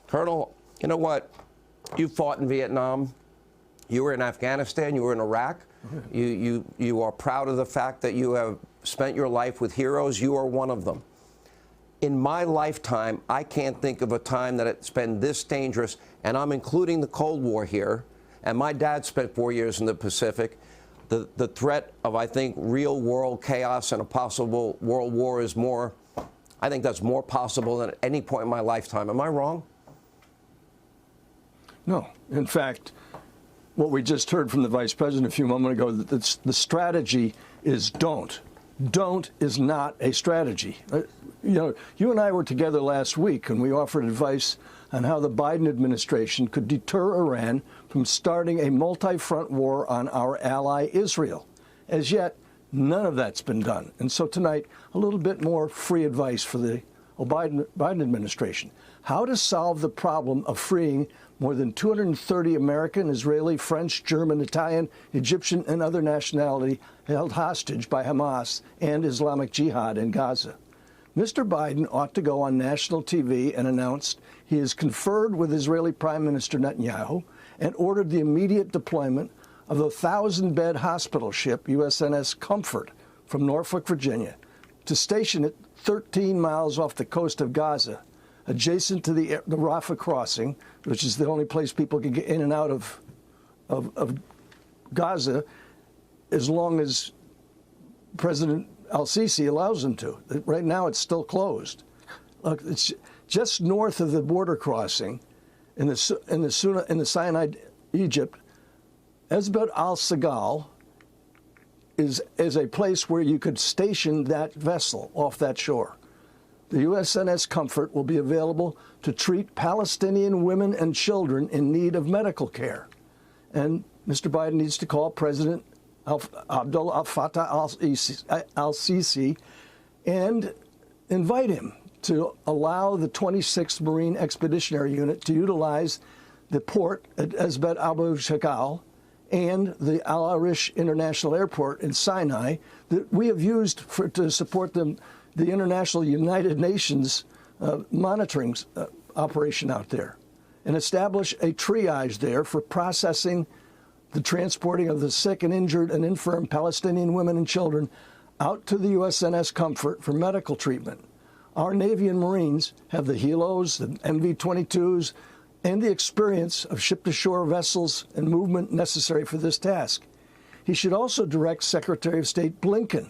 Colonel, you know what? You fought in Vietnam. You were in Afghanistan. You were in Iraq. You are proud of the fact that you have spent your life with heroes. You are one of them. In my lifetime, I can't think of a time that it's been this dangerous, and I'm including the Cold War here, and my dad spent 4 years in the Pacific. The threat of, I think, real world chaos and a possible world war is more, I think that's more possible than at any point in my lifetime. Am I wrong? No. In fact, what we just heard from the Vice President a few moments ago, that the strategy is don't. Don't is not a strategy. You know, you and I were together last week, and we offered advice on how the Biden administration could deter Iran from starting a multi-front war on our ally Israel. As yet, none of that's been done. And so tonight, a little bit more free advice for the Biden administration. How to solve the problem of freeing more than 230 American, Israeli, French, German, Italian, Egyptian, and other nationality held hostage by Hamas and Islamic Jihad in Gaza. Mr. Biden ought to go on national TV and announce he has conferred with Israeli Prime Minister Netanyahu and ordered the immediate deployment of the 1,000-bed hospital ship USNS Comfort from Norfolk, Virginia, to station it 13 miles off the coast of Gaza, adjacent to the Rafah crossing, which is the only place people can get in and out of Gaza, as long as President Al-Sisi allows them to. Right now, it's still closed. Look, it's just north of the border crossing in the Sinai, Egypt. Esbet al-Sagal is a place where you could station that vessel off that shore. The USNS Comfort will be available to treat Palestinian women and children in need of medical care. And Mr. Biden needs to call President Abdul Fattah al-Sisi and invite him to allow the 26th Marine Expeditionary Unit to utilize the port at Esbet Abu Shakal and the Al Arish International Airport in Sinai that we have used to support the International United Nations monitoring operation out there, and establish a triage there for processing the transporting of the sick and injured and infirm Palestinian women and children out to the USNS Comfort for medical treatment. Our Navy and Marines have the helos, the MV-22s, and the experience of ship-to-shore vessels and movement necessary for this task. He should also direct Secretary of State Blinken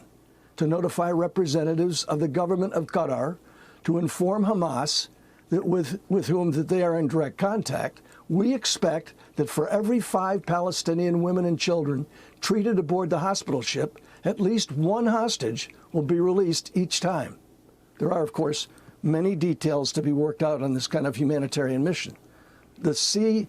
to notify representatives of the government of Qatar to inform Hamas that with whom that they are in direct contact. We expect that for every 5 Palestinian women and children treated aboard the hospital ship, at least one hostage will be released each time. There are, of course, many details to be worked out on this kind of humanitarian mission. The sea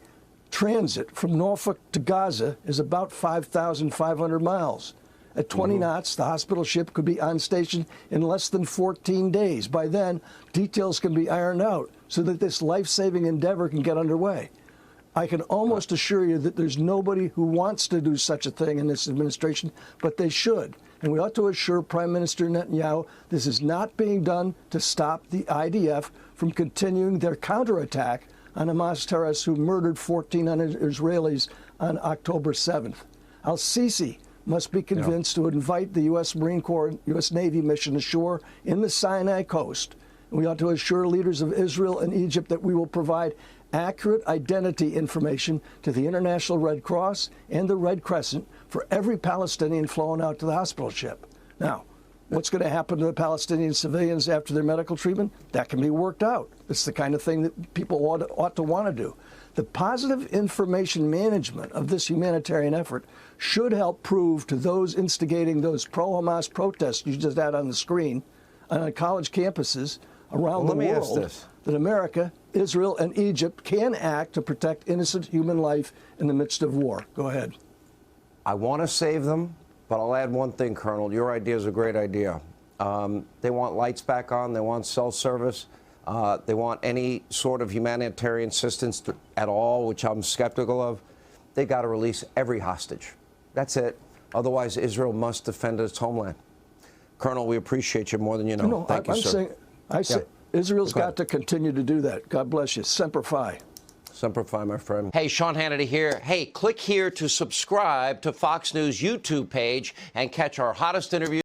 transit from Norfolk to Gaza is about 5,500 miles. At 20 knots, the hospital ship could be on station in less than 14 days. By then, details can be ironed out so that this life-saving endeavor can get underway. I can almost assure you that there's nobody who wants to do such a thing in this administration, but they should. And we ought to assure Prime Minister Netanyahu this is not being done to stop the IDF from continuing their counterattack on Hamas terrorists who murdered 1,400 Israelis on October 7th. Al-Sisi must be convinced to invite the U.S. Marine Corps and U.S. Navy mission ashore in the Sinai coast. And we ought to assure leaders of Israel and Egypt that we will provide accurate identity information to the International Red Cross and the Red Crescent for every Palestinian flown out to the hospital ship. Now, what's going to happen to the Palestinian civilians after their medical treatment? That can be worked out. It's the kind of thing that people ought to want to do. The positive information management of this humanitarian effort should help prove to those instigating those pro-Hamas protests you just had on the screen on college campuses around the world that America, Israel, and Egypt can act to protect innocent human life in the midst of war. Go ahead. I want to save them, but I'll add one thing, Colonel. Your idea is a great idea. They want lights back on. They want cell service. They want any sort of humanitarian assistance at all, which I'm skeptical of. They got to release every hostage. That's it. Otherwise, Israel must defend its homeland. Colonel, we appreciate you more than you know. No, Thank you, sir. I say Israel's got to continue to do that. God bless you. Semper Fi. Semper Fi, my friend. Hey, Sean Hannity here. Hey, click here to subscribe to Fox News YouTube page and catch our hottest interviews.